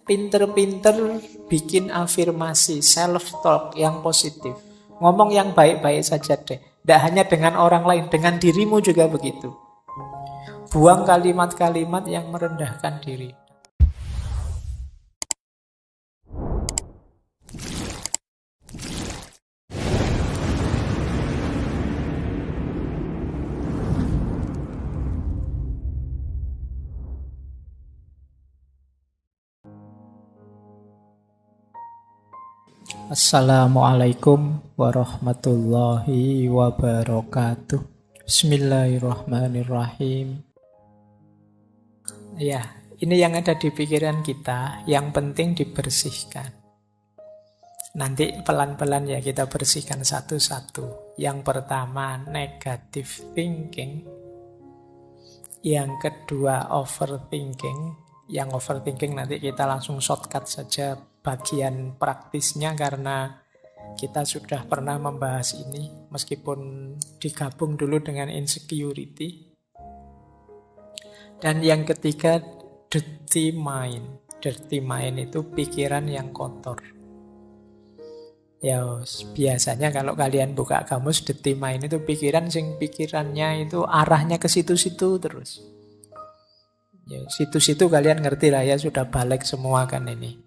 pinter-pinter bikin afirmasi, self-talk yang positif. Ngomong yang baik-baik saja deh. Tidak hanya dengan orang lain, dengan dirimu juga begitu. Buang kalimat-kalimat yang merendahkan diri. Assalamualaikum warahmatullahi wabarakatuh. Bismillahirrahmanirrahim. Ya, ini yang ada di pikiran kita, yang penting dibersihkan. Nanti pelan-pelan ya kita bersihkan satu-satu. Yang pertama, negative thinking. Yang kedua, overthinking. Yang overthinking nanti kita langsung shortcut saja bagian praktisnya karena kita sudah pernah membahas ini meskipun digabung dulu dengan insecurity. Dan yang ketiga, dirty mind. Dirty mind itu pikiran yang kotor. Ya, biasanya kalau kalian buka kamus, dirty mind itu pikirannya itu arahnya ke situ-situ terus. Ya, situ-situ kalian ngerti lah ya, sudah balik semua kan ini.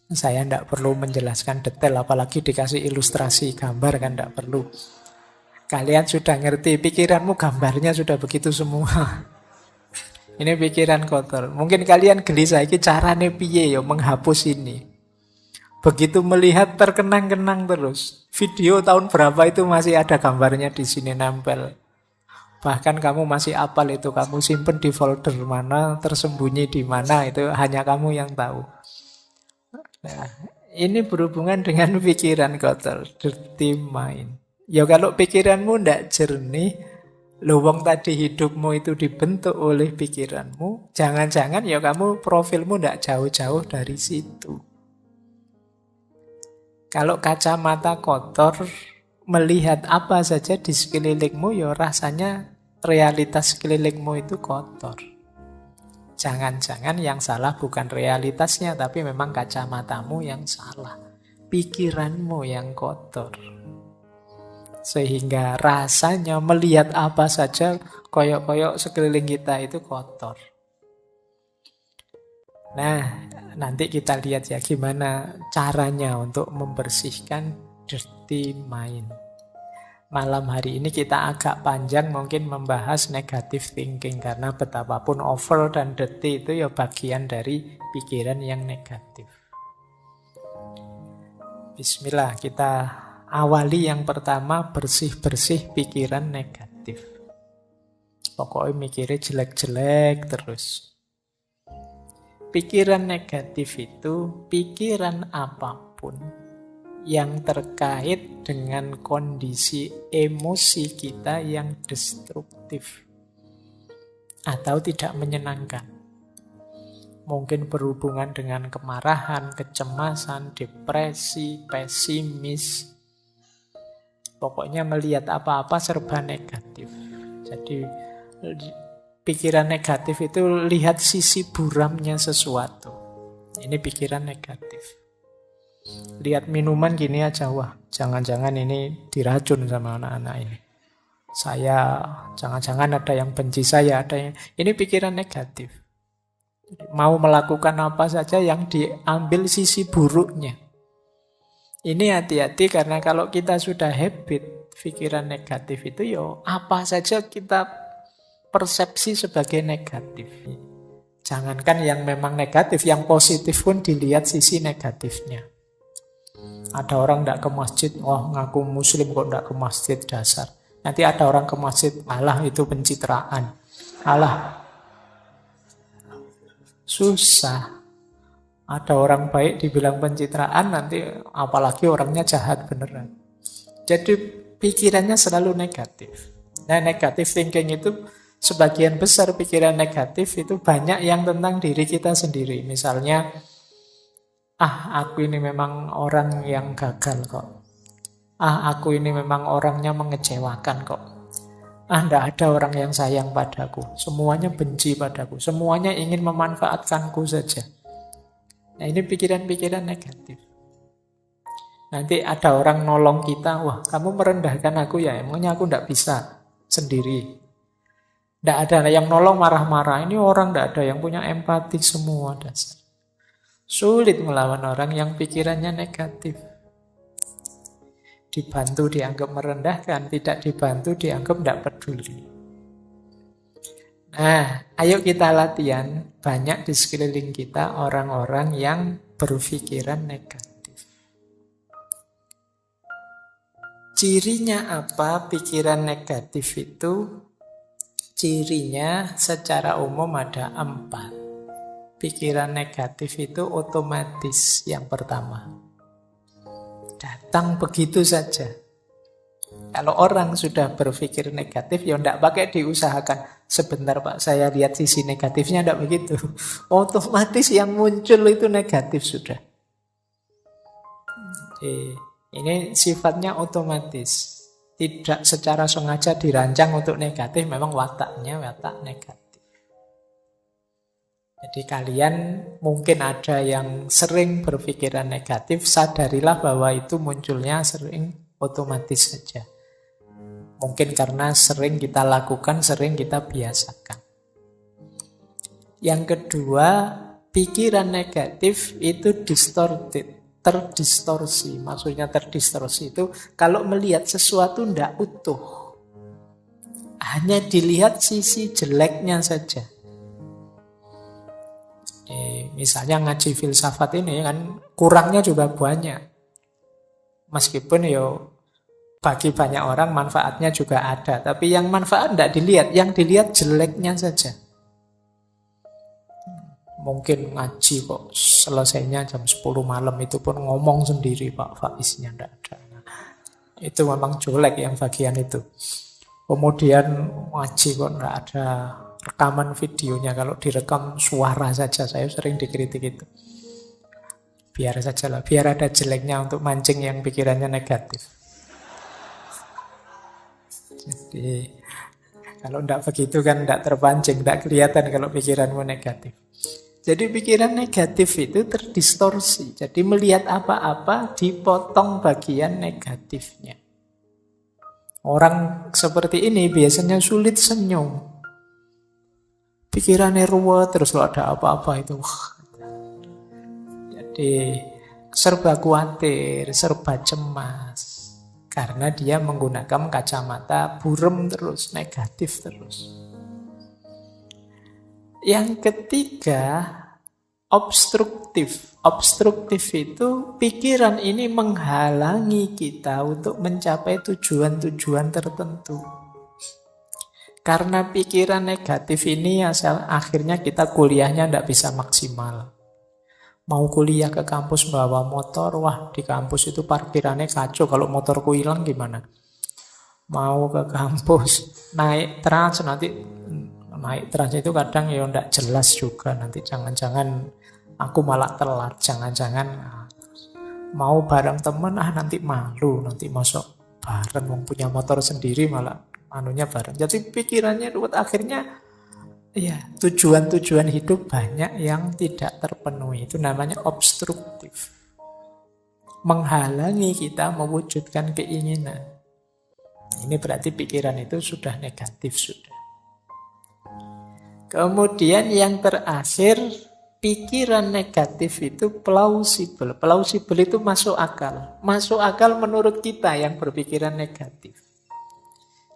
Saya tidak perlu menjelaskan detail, apalagi dikasih ilustrasi gambar kan tidak perlu. Kalian sudah ngerti, pikiranmu gambarnya sudah begitu semua. Ini pikiran kotor. Mungkin kalian gelisah, ini caranya piye ya menghapus ini. Begitu melihat terkenang-kenang terus. Video tahun berapa itu masih ada gambarnya di sini nempel. Bahkan kamu masih apal itu, kamu simpen di folder mana, tersembunyi di mana, itu hanya kamu yang tahu. Nah, ini berhubungan dengan pikiran kotor, dirty mind. Ya kalau pikiranmu tidak jernih, lubang tadi hidupmu itu dibentuk oleh pikiranmu, jangan-jangan ya kamu profilmu tidak jauh-jauh dari situ. Kalau kacamata kotor, melihat apa saja di sekelilingmu, ya rasanya realitas sekelilingmu itu kotor. Jangan-jangan yang salah bukan realitasnya, tapi memang kacamatamu yang salah. Pikiranmu yang kotor. Sehingga rasanya melihat apa saja, koyok-koyok sekeliling kita itu kotor. Nah, nanti kita lihat ya gimana caranya untuk membersihkan dirty mind. Malam hari ini kita agak panjang mungkin membahas negative thinking karena betapapun over dan dirty itu ya bagian dari pikiran yang negatif. Bismillah, kita awali yang pertama, bersih-bersih pikiran negatif. Pokoknya mikirnya jelek-jelek terus. Pikiran negatif itu pikiran apapun yang terkait dengan kondisi emosi kita yang destruktif atau tidak menyenangkan. Mungkin berhubungan dengan kemarahan, kecemasan, depresi, pesimis. Pokoknya melihat apa-apa serba negatif. Jadi pikiran negatif itu lihat sisi buramnya sesuatu. Ini pikiran negatif. Lihat minuman gini aja, wah jangan-jangan ini diracun sama anak-anak ini. Jangan-jangan ada yang benci saya, ada yang... Ini pikiran negatif. Mau melakukan apa saja yang diambil sisi buruknya. Ini hati-hati karena kalau kita sudah habit pikiran negatif itu yo apa saja kita persepsi sebagai negatif. Jangankan yang memang negatif, yang positif pun dilihat sisi negatifnya. Ada orang tidak ke masjid, wah ngaku muslim kok tidak ke masjid, dasar. Nanti ada orang ke masjid, alah itu pencitraan. Alah, susah. Ada orang baik dibilang pencitraan, nanti apalagi orangnya jahat beneran. Jadi pikirannya selalu negatif. Nah, negative thinking itu sebagian besar pikiran negatif itu banyak yang tentang diri kita sendiri. Misalnya, aku ini memang orang yang gagal kok. Aku ini memang orangnya mengecewakan kok. Tidak ada orang yang sayang padaku. Semuanya benci padaku. Semuanya ingin memanfaatkanku saja. Nah, ini pikiran-pikiran negatif. Nanti ada orang nolong kita, wah kamu merendahkan aku ya, emangnya aku tidak bisa sendiri. Tidak ada yang nolong marah-marah, ini orang tidak ada yang punya empati semua dasar. Sulit melawan orang yang pikirannya negatif. Dibantu dianggap merendahkan, tidak dibantu dianggap tidak peduli. Nah, ayo kita latihan. Banyak di sekeliling kita orang-orang yang berpikiran negatif. Cirinya apa pikiran negatif itu? Cirinya secara umum ada 4. Pikiran negatif itu otomatis yang pertama. Datang begitu saja. Kalau orang sudah berpikir negatif, ya tidak pakai diusahakan. Sebentar Pak, saya lihat sisi negatifnya, tidak begitu. Otomatis yang muncul itu negatif sudah. Ini sifatnya otomatis. Tidak secara sengaja dirancang untuk negatif, memang wataknya watak negatif. Jadi kalian mungkin ada yang sering berpikiran negatif, sadarilah bahwa itu munculnya sering otomatis saja. Mungkin karena sering kita lakukan, sering kita biasakan. Yang kedua, pikiran negatif itu distorted, terdistorsi. Maksudnya terdistorsi itu kalau melihat sesuatu tidak utuh. Hanya dilihat sisi jeleknya saja. Misalnya ngaji filsafat ini kan kurangnya juga banyak. Meskipun bagi banyak orang manfaatnya juga ada. Tapi yang manfaat tidak dilihat. Yang dilihat jeleknya saja. Mungkin ngaji kok selesainya jam 10 malam. Itu pun ngomong sendiri Pak Faiznya tidak ada. Itu memang jelek yang bagian itu. Kemudian ngaji kok tidak ada rekaman videonya. Kalau direkam suara saja. Saya sering dikritik itu. Biar saja lah. Biar ada jeleknya untuk mancing yang pikirannya negatif. Jadi kalau tidak begitu kan tidak terpancing, tidak kelihatan kalau pikiranmu negatif. Jadi pikiran negatif itu terdistorsi. Jadi melihat apa-apa dipotong bagian negatifnya. Orang seperti ini biasanya sulit senyum. Pikirannya ruwet terus kalau ada apa-apa itu. Jadi serba khawatir, serba cemas. Karena dia menggunakan kacamata burem terus, negatif terus. Yang ketiga, obstruktif. Obstruktif itu pikiran ini menghalangi kita untuk mencapai tujuan-tujuan tertentu. Karena pikiran negatif ini akhirnya kita kuliahnya tidak bisa maksimal. Mau kuliah ke kampus bawa motor, wah di kampus itu parkirannya kacau, kalau motorku hilang gimana? Mau ke kampus, naik trans, nanti naik trans itu kadang tidak jelas juga, nanti jangan-jangan aku malah telat, jangan-jangan mau bareng temen, nanti malu, nanti masuk bareng, mau punya motor sendiri malah anunya bareng. Jadi pikirannya ruwet, akhirnya tujuan-tujuan hidup banyak yang tidak terpenuhi. Itu namanya obstruktif. Menghalangi kita mewujudkan keinginan. Ini berarti pikiran itu sudah negatif sudah. Kemudian yang terakhir, pikiran negatif itu plausible. Plausible itu masuk akal. Masuk akal menurut kita yang berpikiran negatif.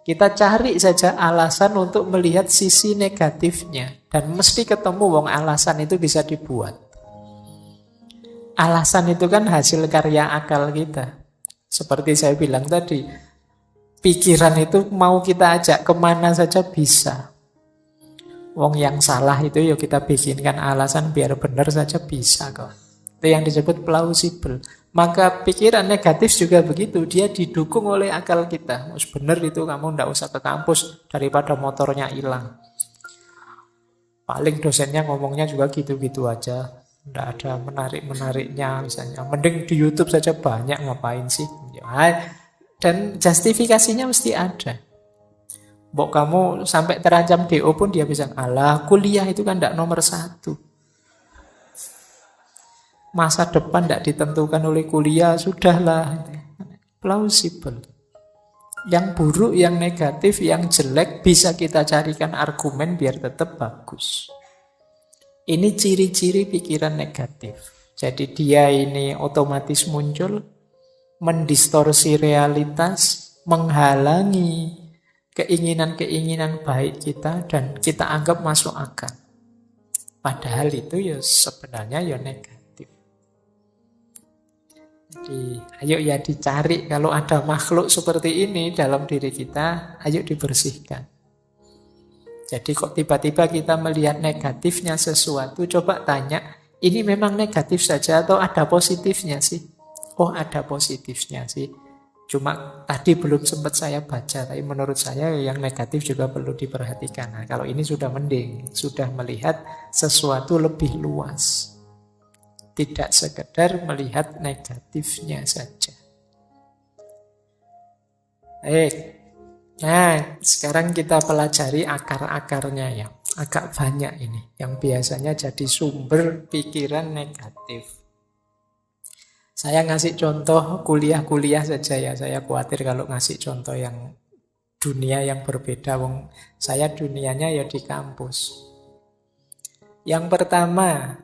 Kita cari saja alasan untuk melihat sisi negatifnya. Dan mesti ketemu wong alasan itu bisa dibuat. Alasan itu kan hasil karya akal kita. Seperti saya bilang tadi, pikiran itu mau kita ajak kemana saja bisa. Wong yang salah itu kita bikinkan alasan biar benar saja bisa kok. Itu yang disebut plausible. Maka pikiran negatif juga begitu. Dia didukung oleh akal kita. Benar itu kamu tidak usah ke kampus daripada motornya hilang. Paling dosennya ngomongnya juga gitu-gitu aja. Tidak ada menarik-menariknya misalnya. Mending di YouTube saja banyak, ngapain sih? Dan justifikasinya mesti ada. Mbok kamu sampai terancam DO pun dia bisa, alah kuliah itu kan tidak nomor 1. masa depan tidak ditentukan oleh kuliah, sudahlah. Plausible. Yang buruk, yang negatif, yang jelek bisa kita carikan argumen biar tetap bagus. Ini ciri-ciri pikiran negatif. Jadi dia ini otomatis muncul, mendistorsi realitas, menghalangi keinginan-keinginan baik kita, dan kita anggap masuk akal. Padahal itu ya sebenarnya ya negatif. Jadi ayo ya dicari kalau ada makhluk seperti ini dalam diri kita, ayo dibersihkan. Jadi kok tiba-tiba kita melihat negatifnya sesuatu, coba tanya, ini memang negatif saja atau ada positifnya sih? Oh, ada positifnya sih. Cuma tadi belum sempat saya baca, tapi menurut saya yang negatif juga perlu diperhatikan. Nah, kalau ini sudah mending, sudah melihat sesuatu lebih luas. Tidak sekedar melihat negatifnya saja. Nah, sekarang kita pelajari akar-akarnya ya. Agak banyak ini, yang biasanya jadi sumber pikiran negatif. Saya ngasih contoh kuliah-kuliah saja ya. Saya khawatir kalau ngasih contoh yang dunia yang berbeda. Wong, saya dunianya ya di kampus. Yang pertama,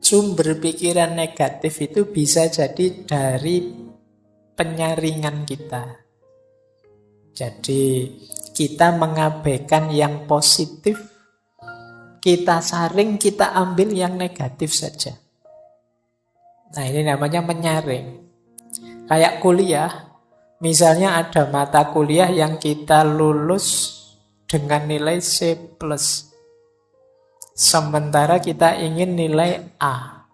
sumber pikiran negatif itu bisa jadi dari penyaringan kita. Jadi kita mengabaikan yang positif, kita saring, kita ambil yang negatif saja. Nah, ini namanya menyaring. Kayak kuliah, misalnya ada mata kuliah yang kita lulus dengan nilai C+. Sementara kita ingin nilai A.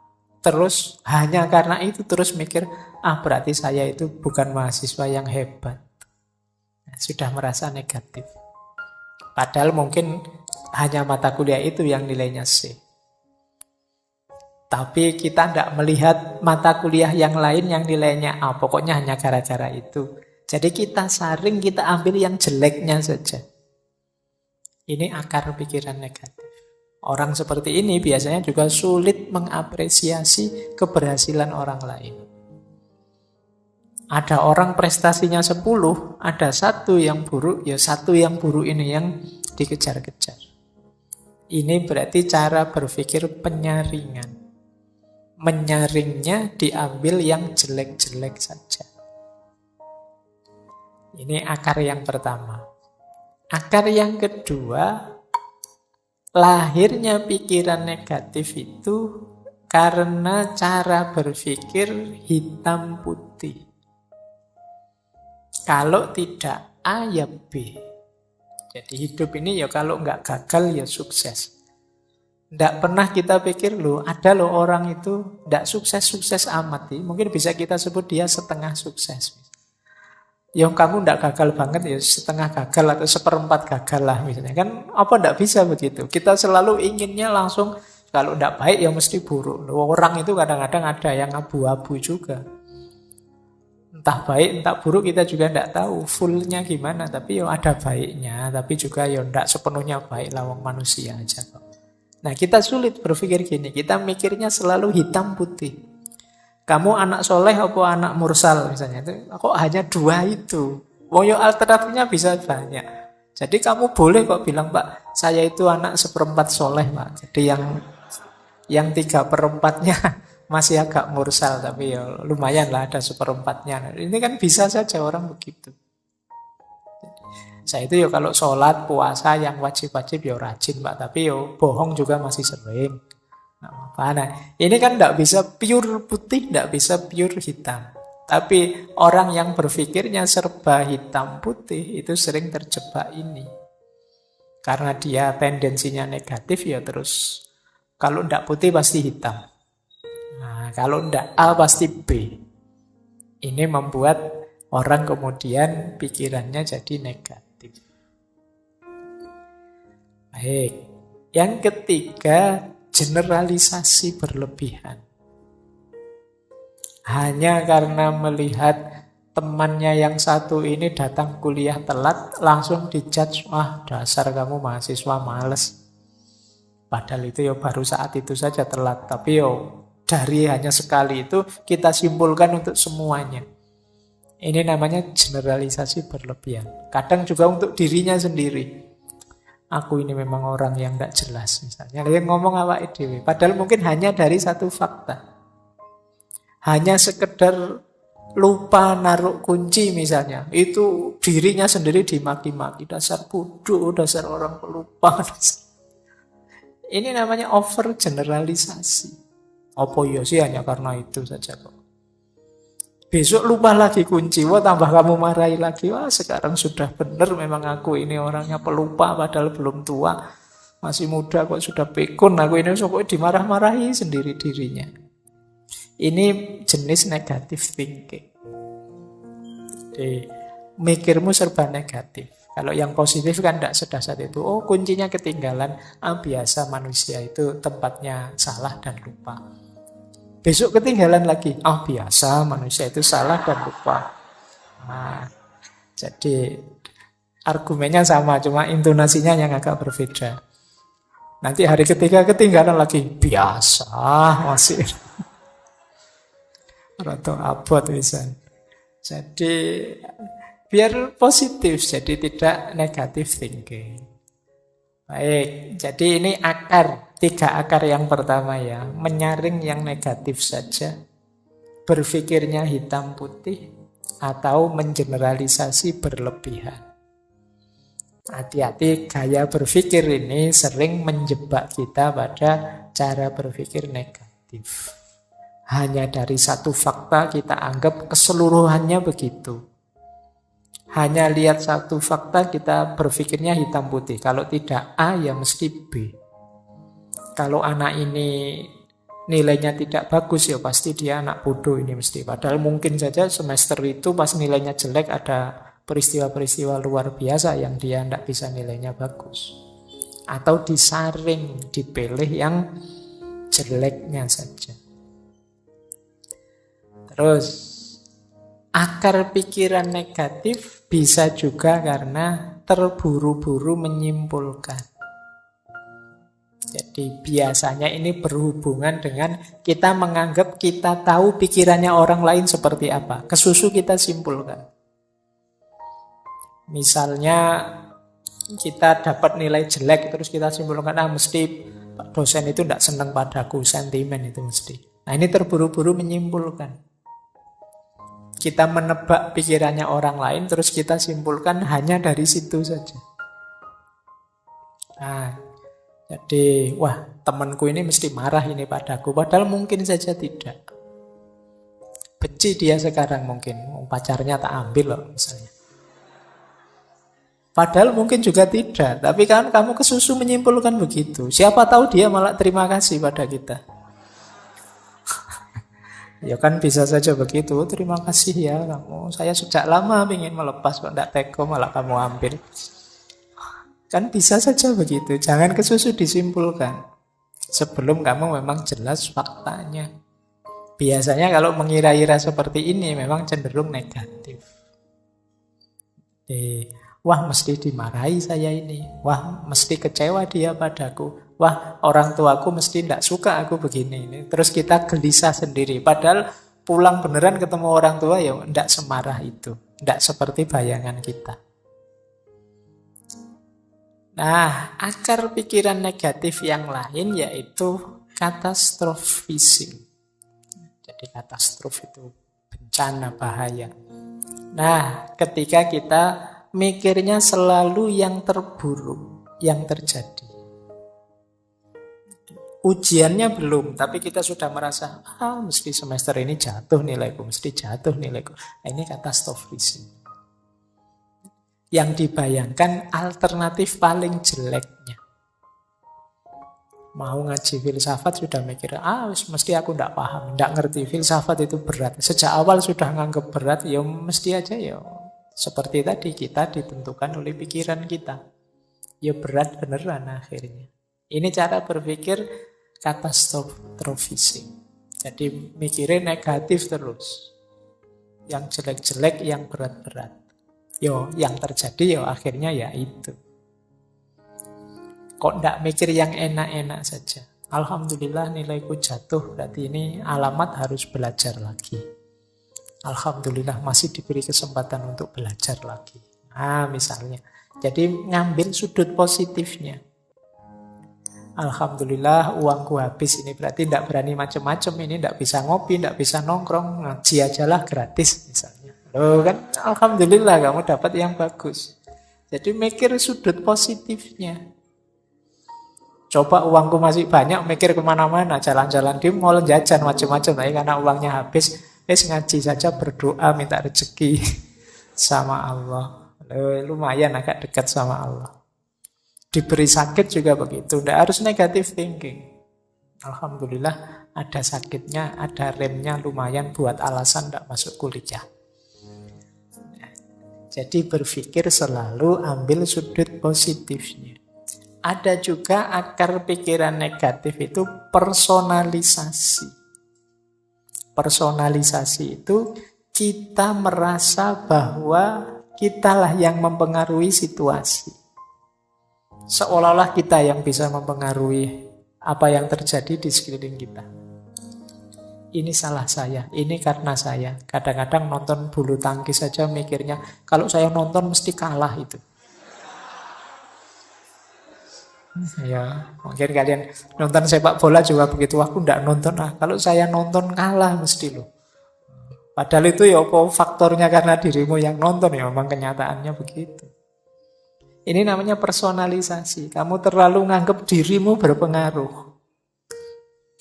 Terus hanya karena itu terus mikir, berarti saya itu bukan mahasiswa yang hebat. Sudah merasa negatif. Padahal mungkin hanya mata kuliah itu yang nilainya C. Tapi kita tidak melihat mata kuliah yang lain yang nilainya A. Pokoknya hanya gara-gara itu. Jadi kita saring, kita ambil yang jeleknya saja. Ini akar pikiran negatif. Orang seperti ini biasanya juga sulit mengapresiasi keberhasilan orang lain. Ada orang prestasinya 10, ada satu yang buruk, ya satu yang buruk ini yang dikejar-kejar. Ini berarti cara berpikir penyaringan. Menyaringnya diambil yang jelek-jelek saja. Ini akar yang pertama. Akar yang kedua, lahirnya pikiran negatif itu karena cara berpikir hitam putih. Kalau tidak A ya B. Jadi hidup ini ya kalau nggak gagal ya sukses. Tidak pernah kita pikir ada orang itu tidak sukses-sukses amat. Mungkin bisa kita sebut dia setengah sukses. Yang kamu tidak gagal banget ya setengah gagal atau seperempat gagal lah misalnya. Kan apa tidak bisa begitu. Kita selalu inginnya langsung kalau tidak baik ya mesti buruk. Orang itu kadang-kadang ada yang abu-abu juga. Entah baik, entah buruk kita juga tidak tahu fullnya gimana. Tapi ya ada baiknya, tapi juga ya tidak sepenuhnya baik lawang manusia aja kok. Nah kita sulit berpikir gini, kita mikirnya selalu hitam putih. Kamu anak soleh apa anak mursal misalnya, itu kok hanya dua itu. Woyo alternatifnya bisa banyak. Jadi kamu boleh kok bilang, Pak, saya itu anak seperempat soleh, Pak. Jadi yang 3/4-nya masih agak mursal, tapi ya lumayan lah ada seperempatnya. Ini kan bisa saja orang begitu. Saya itu ya kalau sholat, puasa yang wajib-wajib ya rajin Pak, tapi ya bohong juga masih sering. Nah, ini kan tidak bisa pure putih, tidak bisa pure hitam. Tapi orang yang berpikirnya serba hitam putih itu sering terjebak ini. Karena dia tendensinya negatif ya terus kalau tidak putih pasti hitam. Nah, kalau tidak A pasti B. Ini membuat orang kemudian pikirannya jadi negatif. Baik. Yang ketiga, generalisasi berlebihan. Hanya karena melihat temannya yang satu ini datang kuliah telat, langsung dijudge, wah dasar kamu mahasiswa males. Padahal itu ya baru saat itu saja telat, tapi ya dari hanya sekali itu kita simpulkan untuk semuanya. Ini namanya generalisasi berlebihan. Kadang juga untuk dirinya sendiri. Aku ini memang orang yang tidak jelas misalnya. Yang ngomong awake dhewe. Padahal mungkin hanya dari satu fakta. Hanya sekedar lupa naruh kunci misalnya. Itu dirinya sendiri dimaki-maki. Dasar bodoh, dasar orang pelupa. Ini namanya over generalisasi. Apa ya sih hanya karena itu saja kok. Besok lupa lagi kunci, wah tambah kamu marahi lagi. Wah sekarang sudah benar memang aku ini orangnya pelupa padahal belum tua. Masih muda kok sudah pikun. Aku ini kok dimarah-marahi sendiri dirinya. Ini jenis negatif thinking. Jadi mikirmu serba negatif. Kalau yang positif kan tidak sedasar itu. Oh kuncinya ketinggalan. Biasa manusia itu tempatnya salah dan lupa. Besok ketinggalan lagi. Biasa manusia itu salah dan lupa. Nah, jadi argumennya sama, cuma intonasinya yang agak berbeda. Nanti hari ketiga ketinggalan lagi. Biasa masih. Atau abot misalnya. Jadi biar positif, jadi tidak negatif thinking. Baik, jadi ini akar. 3 akar yang pertama ya. Menyaring yang negatif saja. Berpikirnya hitam putih. Atau mengeneralisasi berlebihan. Hati-hati gaya berpikir ini sering menjebak kita pada cara berpikir negatif. Hanya dari satu fakta kita anggap keseluruhannya begitu. Hanya lihat satu fakta kita berpikirnya hitam putih. Kalau tidak A ya mesti B. Kalau anak ini nilainya tidak bagus ya pasti dia anak bodoh ini mesti. Padahal mungkin saja semester itu pas nilainya jelek ada peristiwa-peristiwa luar biasa yang dia tidak bisa nilainya bagus. Atau disaring, dipilih yang jeleknya saja. Terus akar pikiran negatif bisa juga karena terburu-buru menyimpulkan. Jadi biasanya ini berhubungan dengan kita menganggap kita tahu pikirannya orang lain seperti apa. Kesusu kita simpulkan. Misalnya kita dapat nilai jelek terus kita simpulkan mesti dosen itu tidak senang padaku, sentimen itu mesti. Nah ini terburu-buru menyimpulkan. Kita menebak pikirannya orang lain terus kita simpulkan hanya dari situ saja. Nah, jadi wah temanku ini mesti marah ini padaku. Padahal mungkin saja tidak. Benci dia sekarang mungkin. Pacarnya tak ambil loh misalnya. Padahal mungkin juga tidak. Tapi kan kamu kesusu menyimpulkan begitu. Siapa tahu dia malah terima kasih pada kita. Ya kan bisa saja begitu. Terima kasih ya kamu. Saya sejak lama ingin melepas kok tidak teko malah kamu ambil. Kan bisa saja begitu. Jangan kesusu disimpulkan. Sebelum kamu memang jelas faktanya. Biasanya kalau mengira-ira seperti ini memang cenderung negatif. Wah mesti dimarahi saya ini. Wah mesti kecewa dia padaku. Wah orang tuaku mesti tidak suka aku begini. Terus kita gelisah sendiri. Padahal pulang beneran ketemu orang tua ya tidak semarah itu. Tidak seperti bayangan kita. Nah, akar pikiran negatif yang lain yaitu katastrofisme. Jadi katastrof itu bencana, bahaya. Nah, ketika kita mikirnya selalu yang terburuk, yang terjadi. Ujiannya belum, tapi kita sudah merasa, mesti semester ini jatuh nilaiku, mesti jatuh nilaiku. Nah, ini katastrofisme. Yang dibayangkan alternatif paling jeleknya. Mau ngaji filsafat sudah mikir, mesti aku tidak paham, tidak ngerti, filsafat itu berat. Sejak awal sudah nganggap berat, ya mesti aja ya. Seperti tadi kita ditentukan oleh pikiran kita. Ya berat beneran akhirnya. Ini cara berpikir katastrofisme. Jadi mikirin negatif terus. Yang jelek-jelek, yang berat-berat. Yang terjadi akhirnya ya itu. Kok tidak mikir yang enak-enak saja. Alhamdulillah nilaiku jatuh, berarti ini alamat harus belajar lagi. Alhamdulillah masih diberi kesempatan untuk belajar lagi. Nah, misalnya. Jadi ngambil sudut positifnya. Alhamdulillah uangku habis, ini berarti tidak berani macam-macam, ini tidak bisa ngopi, tidak bisa nongkrong, ngaji ajalah gratis misalnya. Loh kan, Alhamdulillah kamu dapat yang bagus. Jadi mikir sudut positifnya. Coba uangku masih banyak, mikir kemana-mana, jalan-jalan di mall, jajan macam-macam. Tapi karena uangnya habis, ngaji saja, berdoa, minta rezeki sama Allah. Lumayan agak dekat sama Allah. Diberi sakit juga begitu, tidak harus negative thinking. Alhamdulillah ada sakitnya, ada remnya, lumayan buat alasan tidak masuk kuliah. Jadi berpikir selalu ambil sudut positifnya. Ada juga akar pikiran negatif itu personalisasi. Personalisasi itu kita merasa bahwa kitalah yang mempengaruhi situasi. Seolah-olah kita yang bisa mempengaruhi apa yang terjadi di sekeliling kita. Ini salah saya, ini karena saya. Kadang-kadang nonton bulu tangkis saja mikirnya, kalau saya nonton mesti kalah itu. Ya, mungkin kalian nonton sepak bola juga begitu. Aku ndak nonton, kalau saya nonton kalah mesti loh. Padahal itu ya apa faktornya karena dirimu yang nonton, ya memang kenyataannya begitu. Ini namanya personalisasi. Kamu terlalu nganggap dirimu berpengaruh.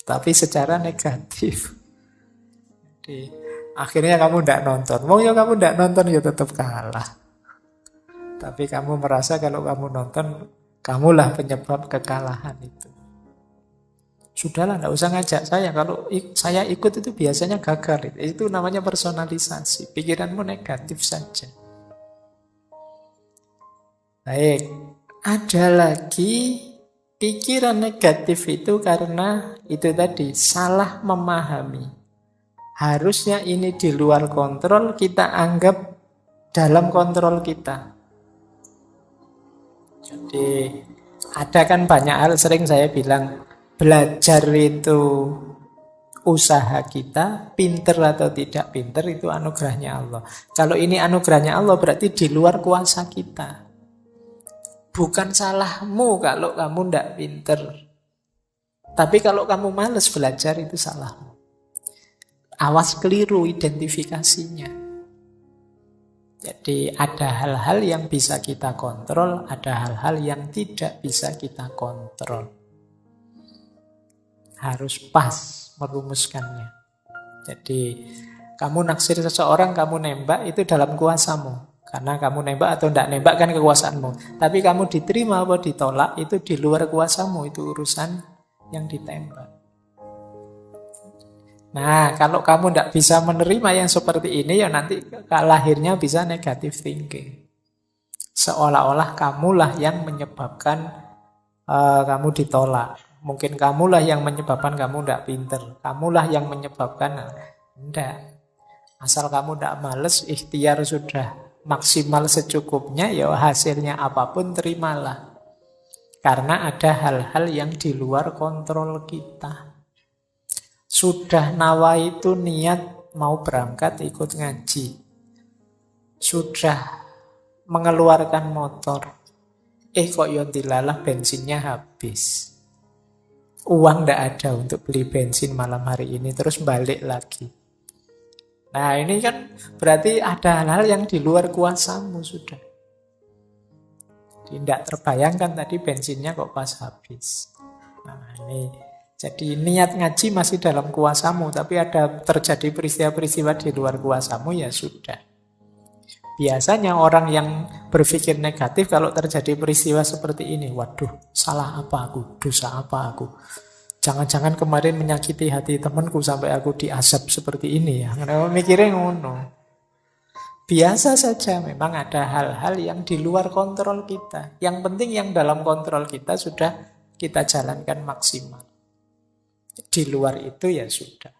Tapi secara negatif. Jadi, akhirnya kamu ndak nonton. Mau ya kamu ndak nonton ya tetap kalah. Tapi kamu merasa kalau kamu nonton, kamulah penyebab kekalahan itu. Sudahlah, nggak usah ngajak saya. Kalau saya ikut itu biasanya gagal. Itu namanya personalisasi. Pikiranmu negatif saja. Baik, ada lagi pikiran negatif itu karena itu tadi, salah memahami. Harusnya ini di luar kontrol, kita anggap dalam kontrol kita. Jadi ada kan banyak hal, sering saya bilang, belajar itu usaha kita, pinter atau tidak pinter itu anugerahnya Allah. Kalau ini anugerahnya Allah berarti di luar kuasa kita. Bukan salahmu kalau kamu tidak pinter. Tapi kalau kamu malas belajar itu salahmu. Awas keliru identifikasinya. Jadi ada hal-hal yang bisa kita kontrol, ada hal-hal yang tidak bisa kita kontrol. Harus pas merumuskannya. Jadi kamu naksir seseorang, kamu nembak, itu dalam kuasamu. Karena kamu nembak atau tidak nembak kan kekuasaanmu. Tapi kamu diterima atau ditolak itu di luar kuasamu. Itu urusan yang ditembak. Nah, kalau kamu tidak bisa menerima yang seperti ini, ya nanti lahirnya bisa negative thinking. Seolah-olah kamulah yang menyebabkan kamu ditolak. Mungkin kamulah yang menyebabkan kamu tidak pinter. Kamulah yang menyebabkan. Tidak. Asal kamu tidak males, ikhtiar sudah maksimal secukupnya, ya hasilnya apapun terimalah. Karena ada hal-hal yang di luar kontrol kita. Sudah nawa itu niat mau berangkat ikut ngaji. Sudah mengeluarkan motor. Kok yontilalah bensinnya habis. Uang tidak ada untuk beli bensin malam hari ini, terus balik lagi. Nah ini kan berarti ada hal-hal yang di luar kuasamu sudah. Tidak terbayangkan tadi bensinnya kok pas habis. Nah ini, jadi niat ngaji masih dalam kuasamu, tapi ada terjadi peristiwa-peristiwa di luar kuasamu, ya sudah. Biasanya orang yang berpikir negatif kalau terjadi peristiwa seperti ini, waduh, salah apa aku, dosa apa aku. Jangan-jangan kemarin menyakiti hati temanku sampai aku diazab seperti ini ya. Kenapa mikirnya ngono? Biasa saja, memang ada hal-hal yang di luar kontrol kita. Yang penting yang dalam kontrol kita sudah kita jalankan maksimal. Di luar itu ya sudah.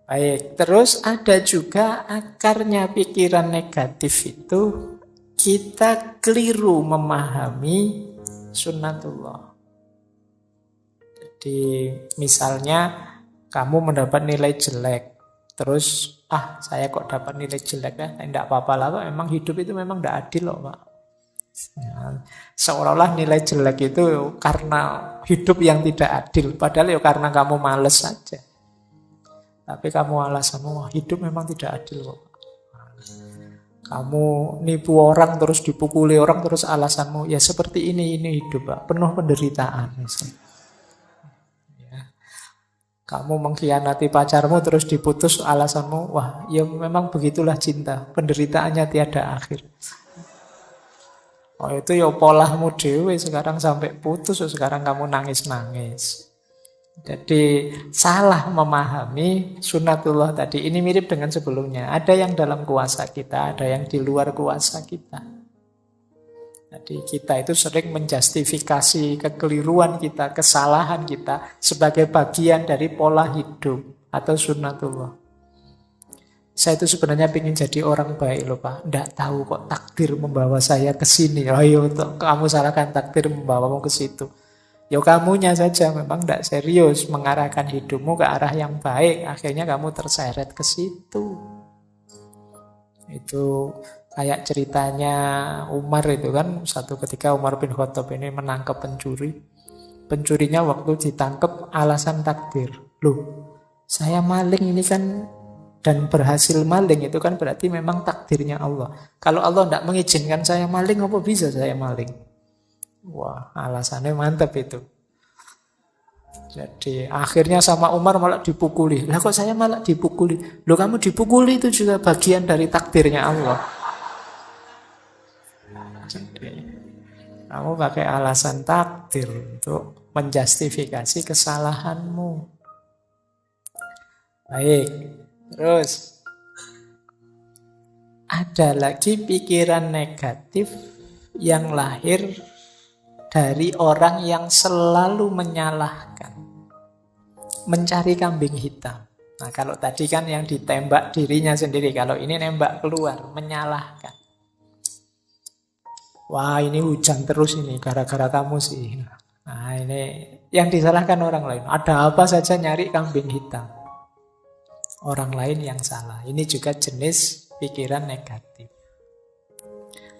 Baik, terus ada juga akarnya pikiran negatif itu kita keliru memahami sunnatullah. Jadi misalnya kamu mendapat nilai jelek, terus saya kok dapat nilai jelek ya, tidak apa-apa lah Pak, memang hidup itu memang tidak adil loh Pak. Ya, seolah-olah nilai jelek itu karena hidup yang tidak adil, padahal ya karena kamu males saja. Tapi kamu alasanmu, hidup memang tidak adil kok. Kamu nipu orang terus dipukuli orang terus alasanmu, ya seperti ini hidup Pak, penuh penderitaan misalnya. Ya. Kamu mengkhianati pacarmu terus diputus alasanmu, wah ya memang begitulah cinta, penderitaannya tiada akhir. Oh itu ya polahmu dewe, sekarang sampai putus, sekarang kamu nangis-nangis. Jadi salah memahami sunatullah tadi. Ini mirip dengan sebelumnya. Ada yang dalam kuasa kita, ada yang di luar kuasa kita. Jadi kita itu sering menjustifikasi kekeliruan kita, kesalahan kita sebagai bagian dari pola hidup atau sunatullah. Saya itu sebenarnya ingin jadi orang baik loh Pak. Tidak tahu kok takdir membawa saya ke sini. Ayo kamu salahkan takdir membawamu ke situ. Ya kamunya saja memang tidak serius mengarahkan hidupmu ke arah yang baik. Akhirnya kamu terseret ke situ. Itu kayak ceritanya Umar itu kan. Suatu ketika Umar bin Khattab ini menangkap pencuri. Pencurinya waktu ditangkap alasan takdir. Loh, saya maling ini kan dan berhasil maling itu kan berarti memang takdirnya Allah. Kalau Allah tidak mengizinkan saya maling, apa bisa saya maling? Wah, alasannya mantap itu. Jadi akhirnya sama Umar malah dipukuli. Lah kok saya malah dipukuli? Loh kamu dipukuli itu juga bagian dari takdirnya Allah. Jadi kamu pakai alasan takdir untuk menjustifikasi kesalahanmu. Baik, terus ada lagi pikiran negatif yang lahir dari orang yang selalu menyalahkan, mencari kambing hitam. Nah kalau tadi kan yang ditembak dirinya sendiri, kalau ini nembak keluar, menyalahkan. Wah ini hujan terus ini, gara-gara kamu sih. Nah ini yang disalahkan orang lain. Ada apa saja nyari kambing hitam. Orang lain yang salah. Ini juga jenis pikiran negatif.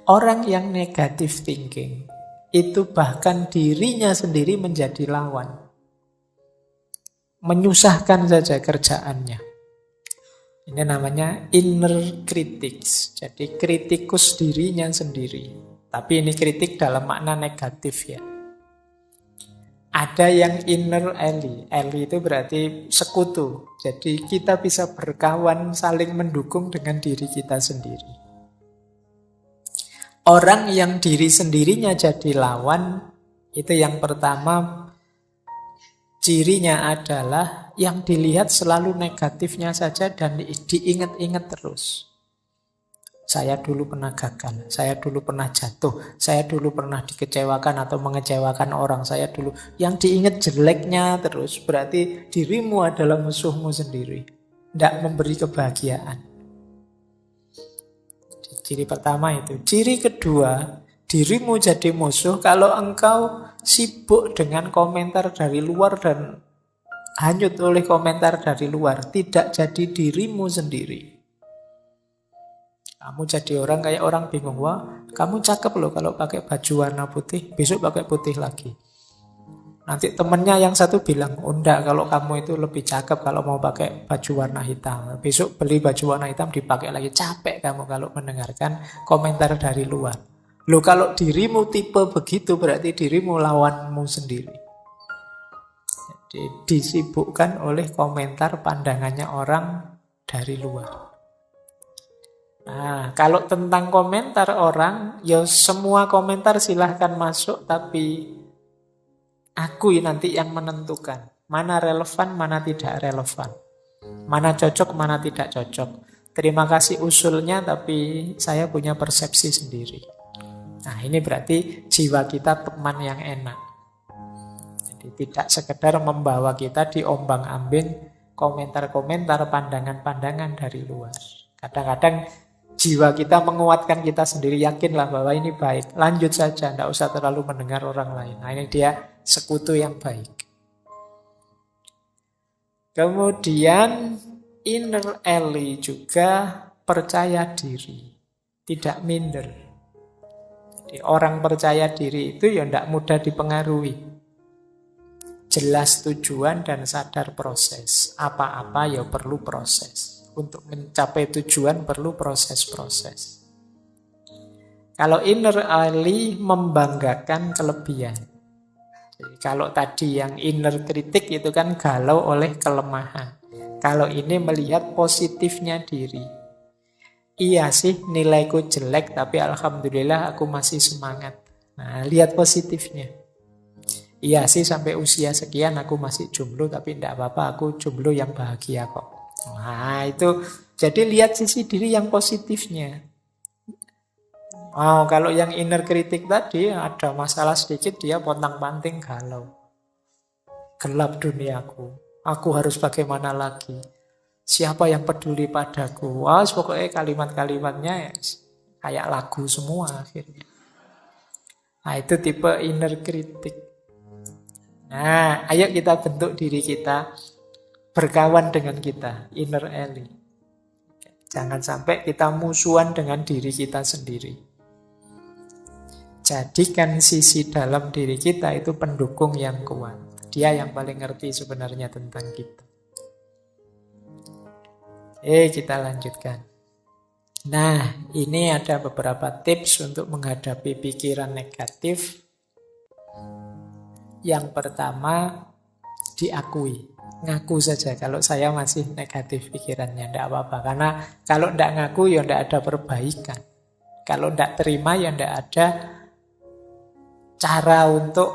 Orang yang negatif thinking itu bahkan dirinya sendiri menjadi lawan. Menyusahkan saja kerjaannya. Ini namanya inner critics. Jadi kritikus dirinya sendiri. Tapi ini kritik dalam makna negatif ya. Ada yang inner ally. Ally itu berarti sekutu. Jadi kita bisa berkawan saling mendukung dengan diri kita sendiri. Orang yang diri sendirinya jadi lawan, itu yang pertama, cirinya adalah yang dilihat selalu negatifnya saja dan diingat-ingat terus. Saya dulu pernah gagal, saya dulu pernah jatuh, saya dulu pernah dikecewakan atau mengecewakan orang, saya dulu. Yang diingat jeleknya terus, berarti dirimu adalah musuhmu sendiri. Tidak memberi kebahagiaan. Ciri pertama itu. Ciri kedua, dirimu jadi musuh kalau engkau sibuk dengan komentar dari luar dan hanyut oleh komentar dari luar. Tidak jadi dirimu sendiri. Kamu jadi orang kayak orang bingung. Wah, kamu cakep loh kalau pakai baju warna putih. Besok pakai putih lagi. Nanti temennya yang satu bilang, oh enggak, kalau kamu itu lebih cakep kalau mau pakai baju warna hitam. Besok beli baju warna hitam dipakai lagi. Capek kamu kalau mendengarkan komentar dari luar. Loh kalau dirimu tipe begitu berarti dirimu lawanmu sendiri. Jadi disibukkan oleh komentar pandangannya orang dari luar. Nah kalau tentang komentar orang, ya semua komentar silahkan masuk tapi aku nanti yang menentukan mana relevan, mana tidak relevan. Mana cocok, mana tidak cocok. Terima kasih usulnya, tapi saya punya persepsi sendiri. Nah ini berarti jiwa kita teman yang enak. Jadi tidak sekedar membawa kita diombang-ambing komentar-komentar, pandangan-pandangan dari luar. Kadang-kadang jiwa kita menguatkan kita sendiri, yakinlah bahwa ini baik. Lanjut saja, tidak usah terlalu mendengar orang lain. Nah ini dia sekutu yang baik. Kemudian inner ally juga percaya diri, tidak minder. Jadi orang percaya diri itu ya tidak mudah dipengaruhi. Jelas tujuan dan sadar proses. Apa-apa ya perlu proses. Untuk mencapai tujuan perlu proses-proses. Kalau inner ally membanggakan kelebihan. Jadi kalau tadi yang inner kritik itu kan galau oleh kelemahan. Kalau ini melihat positifnya diri. Iya sih nilaiku jelek tapi alhamdulillah aku masih semangat. Nah, lihat positifnya. Iya sih sampai usia sekian aku masih jomblo tapi tidak apa-apa aku jomblo yang bahagia kok. Nah itu jadi lihat sisi diri yang positifnya. Oh, kalau yang inner kritik tadi ada masalah sedikit dia pontang-panting galau. Gelap duniaku. Aku harus bagaimana lagi? Siapa yang peduli padaku? Wah, pokoknya kalimat-kalimatnya kayak lagu semua akhirnya. Nah, itu tipe inner kritik. Nah, ayo kita bentuk diri kita berkawan dengan kita, inner ally. Jangan sampai kita musuhan dengan diri kita sendiri. Jadikan sisi dalam diri kita itu pendukung yang kuat. Dia yang paling ngerti sebenarnya tentang kita. Kita lanjutkan. Nah, ini ada beberapa tips untuk menghadapi pikiran negatif. Yang pertama, diakui. Ngaku saja kalau saya masih negatif pikirannya, tidak apa-apa. Karena kalau tidak ngaku ya tidak ada perbaikan. Kalau tidak terima ya tidak ada cara untuk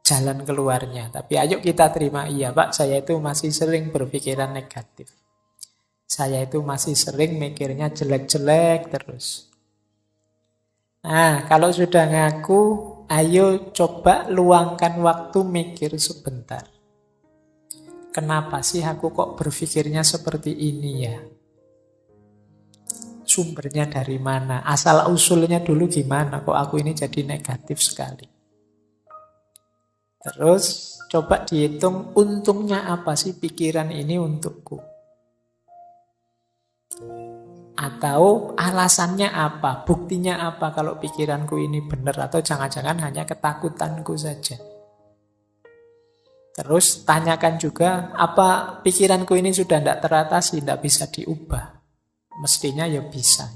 jalan keluarnya. Tapi ayo kita terima, iya Pak, saya itu masih sering berpikiran negatif. Saya itu masih sering mikirnya jelek-jelek terus. Nah, kalau sudah ngaku, ayo coba luangkan waktu mikir sebentar. Kenapa sih aku kok berpikirnya seperti ini ya? Sumbernya dari mana? Asal-usulnya dulu gimana? Kok aku ini jadi negatif sekali? Terus coba dihitung untungnya apa sih pikiran ini untukku? Atau alasannya apa? Buktinya apa kalau pikiranku ini benar? Atau jangan-jangan hanya ketakutanku saja? Terus tanyakan juga, apa pikiranku ini sudah tidak teratasi, tidak bisa diubah? Mestinya ya bisa.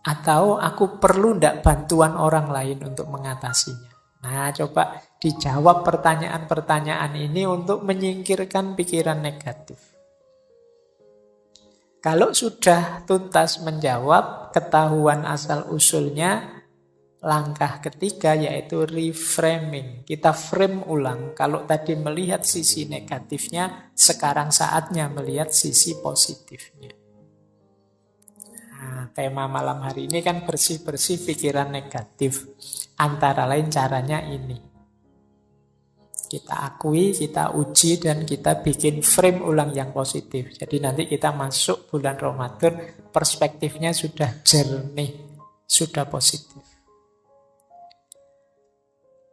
Atau aku perlu tidak bantuan orang lain untuk mengatasinya? Nah, coba dijawab pertanyaan-pertanyaan ini untuk menyingkirkan pikiran negatif. Kalau sudah tuntas menjawab, ketahuan asal-usulnya, langkah ketiga yaitu reframing. Kita frame ulang. Kalau tadi melihat sisi negatifnya, sekarang saatnya melihat sisi positifnya. Nah, tema malam hari ini kan bersih-bersih pikiran negatif. Antara lain caranya ini. Kita akui, kita uji, dan kita bikin frame ulang yang positif. Jadi nanti kita masuk bulan Ramadan, perspektifnya sudah jernih, sudah positif.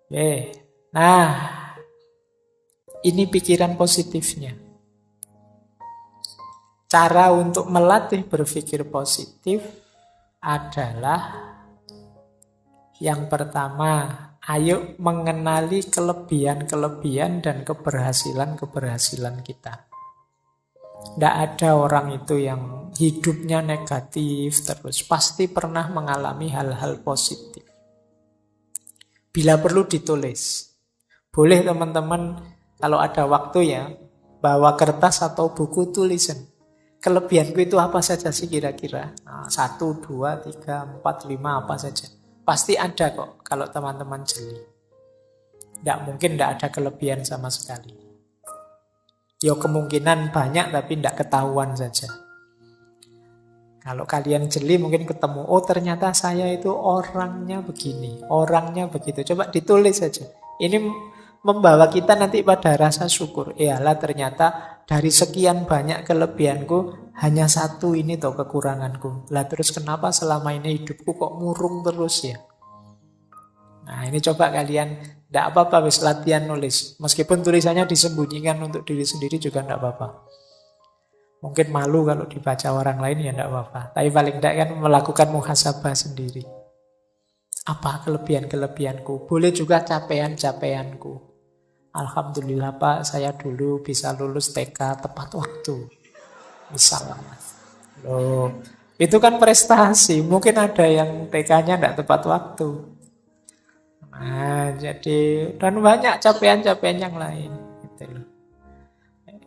Oke. Nah, ini pikiran positifnya. Cara untuk melatih berpikir positif adalah yang pertama, ayo mengenali kelebihan-kelebihan dan keberhasilan-keberhasilan kita. Tidak ada orang itu yang hidupnya negatif terus. Pasti pernah mengalami hal-hal positif. Bila perlu ditulis. Boleh teman-teman kalau ada waktu ya, bawa kertas atau buku tulisan. Kelebihanku itu apa saja sih kira-kira? 1, 2, 3, 4, 5 apa saja. Pasti ada kok kalau teman-teman jeli. Tidak mungkin tidak ada kelebihan sama sekali. Ya kemungkinan banyak tapi tidak ketahuan saja. Kalau kalian jeli mungkin ketemu, oh ternyata saya itu orangnya begini, orangnya begitu. Coba ditulis saja. Ini membawa kita nanti pada rasa syukur. Iyalah ternyata dari sekian banyak kelebihanku, hanya satu ini toh kekuranganku. Lah terus kenapa selama ini hidupku kok murung terus ya? Nah ini coba kalian Tidak apa-apa, wis latihan nulis. Meskipun tulisannya disembunyikan untuk diri sendiri juga tidak apa-apa. Mungkin malu kalau dibaca orang lain ya tidak apa-apa. Tapi paling tidak kan melakukan muhasabah sendiri. Apa kelebihan-kelebihanku? Boleh juga capaian-capaianku. Alhamdulillah Pak, saya dulu bisa lulus TK tepat waktu. Misalnya. Loh, itu kan prestasi. Mungkin ada yang TK-nya tidak tepat waktu. Nah, jadi dan banyak capaian-capaian yang lain. Gitu loh.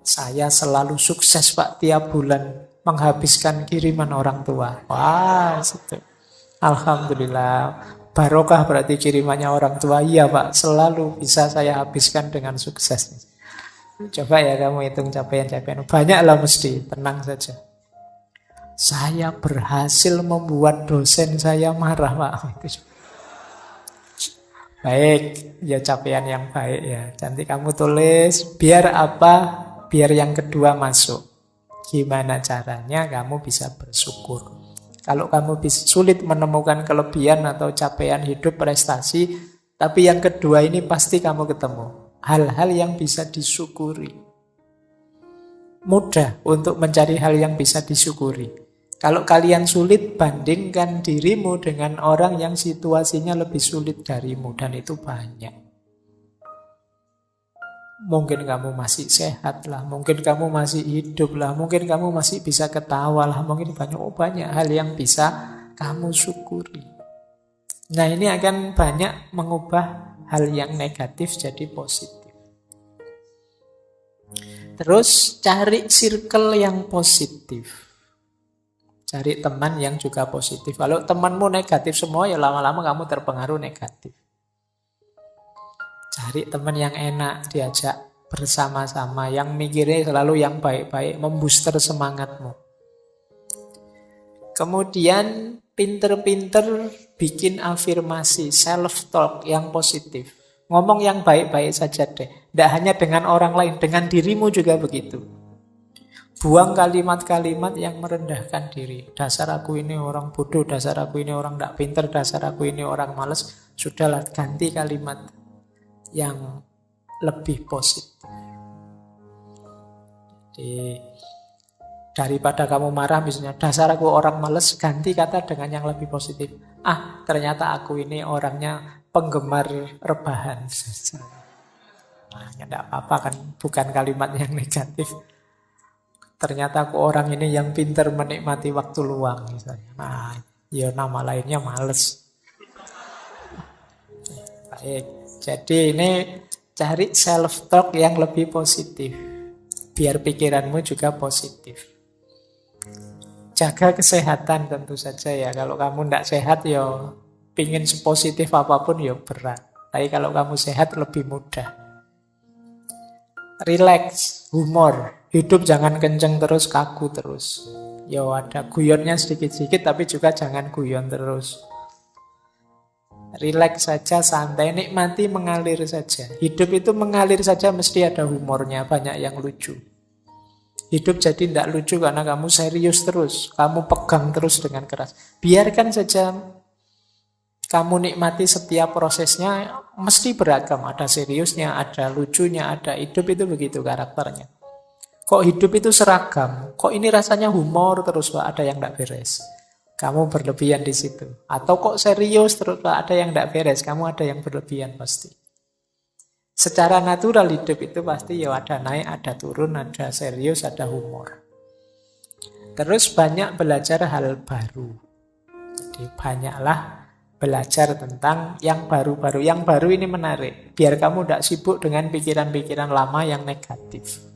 Saya selalu sukses Pak tiap bulan menghabiskan kiriman orang tua. Wah, itu. Alhamdulillah. Barokah berarti kirimannya orang tua. Iya Pak, selalu bisa saya habiskan dengan sukses. Coba ya kamu hitung capaian-capaian. Banyaklah mesti, tenang saja. Saya berhasil membuat dosen saya marah Pak. Baik, ya capaian yang baik ya. Nanti kamu tulis, biar apa? Biar yang kedua masuk. Gimana caranya kamu bisa bersyukur? Kalau kamu sulit menemukan kelebihan atau capaian hidup prestasi, tapi yang kedua ini pasti kamu ketemu. Hal-hal yang bisa disyukuri. Mudah untuk mencari hal yang bisa disyukuri. Kalau kalian sulit, bandingkan dirimu dengan orang yang situasinya lebih sulit darimu. Dan itu banyak. Mungkin kamu masih sehat lah, mungkin kamu masih hidup lah, mungkin kamu masih bisa ketawa lah, mungkin banyak hal yang bisa kamu syukuri. Nah ini akan banyak mengubah hal yang negatif jadi positif. Terus cari circle yang positif. Cari teman yang juga positif. Kalau temanmu negatif semua ya lama-lama kamu terpengaruh negatif. Cari teman yang enak, diajak bersama-sama, yang mikirnya selalu yang baik-baik, membooster semangatmu. Kemudian pinter-pinter bikin afirmasi, self-talk yang positif. Ngomong yang baik-baik saja deh. Tidak hanya dengan orang lain, dengan dirimu juga begitu. Buang kalimat-kalimat yang merendahkan diri. Dasar aku ini orang bodoh, dasar aku ini orang tidak pinter, dasar aku ini orang malas. Sudahlah, ganti kalimat yang lebih positif. Jadi, daripada kamu marah misalnya, dasar aku orang males, ganti kata dengan yang lebih positif. Ternyata aku ini orangnya penggemar rebahan. Nah, tidak apa-apa kan, bukan kalimat yang negatif. Ternyata aku orang ini yang pintar menikmati waktu luang misalnya. Nah, ya nama lainnya males. Baik. Jadi ini cari self-talk yang lebih positif. Biar pikiranmu juga positif. Jaga kesehatan tentu saja ya. Kalau kamu tidak sehat ya pingin sepositif apapun ya berat. Tapi kalau kamu sehat lebih mudah. Relax, humor. Hidup jangan kenceng terus, kaku terus. Ya ada guyonnya sedikit-sedikit tapi juga jangan guyon terus. Relax saja, santai, nikmati, mengalir saja. Hidup itu mengalir saja, mesti ada humornya, banyak yang lucu. Hidup jadi tidak lucu karena kamu serius terus, kamu pegang terus dengan keras. Biarkan saja kamu nikmati setiap prosesnya, mesti beragam. Ada seriusnya, ada lucunya, ada hidup itu begitu karakternya. Kok hidup itu seragam? Kok ini rasanya humor terus, Pak? Ada yang tidak beres. Kamu berlebihan di situ. Atau kok serius terus ada yang tidak beres. Kamu ada yang berlebihan pasti. Secara natural hidup itu pasti ya ada naik, ada turun, ada serius, ada humor. Terus banyak belajar hal baru. Jadi banyaklah belajar tentang yang baru-baru. Yang baru ini menarik. Biar kamu tidak sibuk dengan pikiran-pikiran lama yang negatif.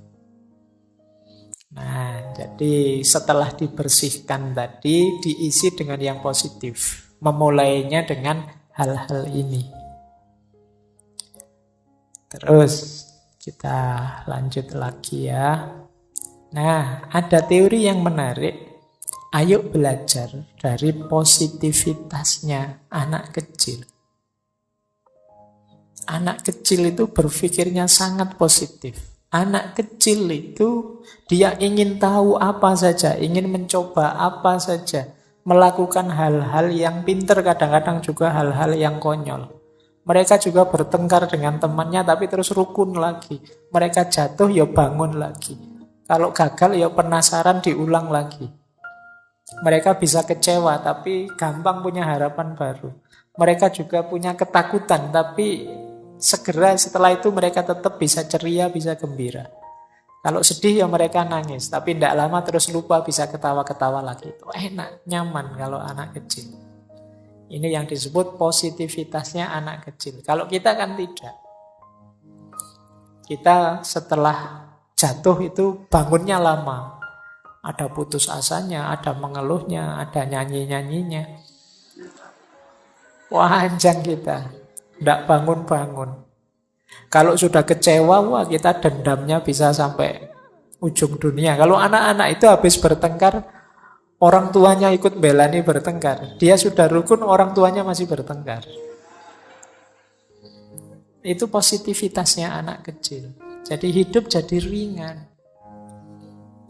Nah, jadi setelah dibersihkan tadi, diisi dengan yang positif. Memulainya dengan hal-hal ini. Terus, kita lanjut lagi ya. Nah, ada teori yang menarik. Ayo belajar dari positivitasnya anak kecil. Anak kecil itu berpikirnya sangat positif. Anak kecil itu dia ingin tahu apa saja, ingin mencoba apa saja, melakukan hal-hal yang pintar, kadang-kadang juga hal-hal yang konyol. Mereka juga bertengkar dengan temannya tapi terus rukun lagi. Mereka jatuh ya bangun lagi. Kalau gagal ya penasaran diulang lagi. Mereka bisa kecewa tapi gampang punya harapan baru. Mereka juga punya ketakutan tapi segera setelah itu mereka tetap bisa ceria, bisa gembira. Kalau sedih ya mereka nangis, tapi tidak lama terus lupa bisa ketawa-ketawa lagi. Itu enak, nyaman kalau anak kecil. Ini yang disebut positivitasnya anak kecil. Kalau kita kan tidak. Kita setelah jatuh itu bangunnya lama. Ada putus asanya, ada mengeluhnya, ada nyanyi-nyanyinya. Panjang kita. Tidak bangun-bangun. Kalau sudah kecewa, wah kita dendamnya bisa sampai ujung dunia. Kalau anak-anak itu habis bertengkar, orang tuanya ikut belani bertengkar. Dia sudah rukun, orang tuanya masih bertengkar. Itu positivitasnya anak kecil. Jadi hidup jadi ringan.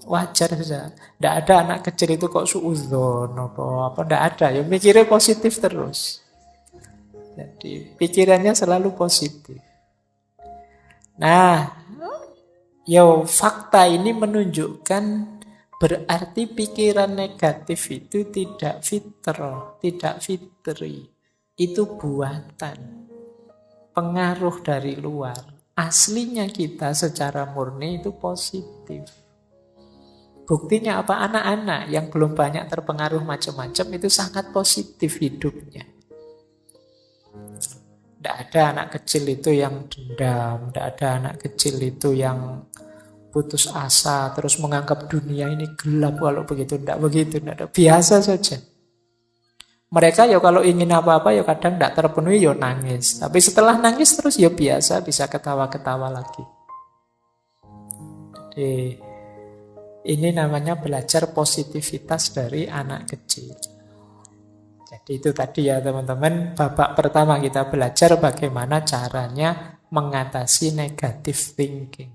Wajar saja. Tidak ada anak kecil itu kok suudzon apa. Tidak ada. Ya mikirnya positif terus. Jadi pikirannya selalu positif. Nah, fakta ini menunjukkan berarti pikiran negatif itu tidak fitrah, tidak fitri. Itu buatan. Pengaruh dari luar. Aslinya kita secara murni itu positif. Buktinya apa? Anak-anak yang belum banyak terpengaruh macam-macam itu sangat positif hidupnya. Tidak ada anak kecil itu yang dendam, tidak ada anak kecil itu yang putus asa, terus menganggap dunia ini gelap kalau begitu. Tidak begitu, tidak ada. Biasa saja. Mereka ya kalau ingin apa-apa ya kadang tidak terpenuhi ya nangis. Tapi setelah nangis terus ya biasa, bisa ketawa-ketawa lagi. Jadi ini namanya belajar positivitas dari anak kecil. Jadi itu tadi ya teman-teman, babak pertama kita belajar bagaimana caranya mengatasi negative thinking.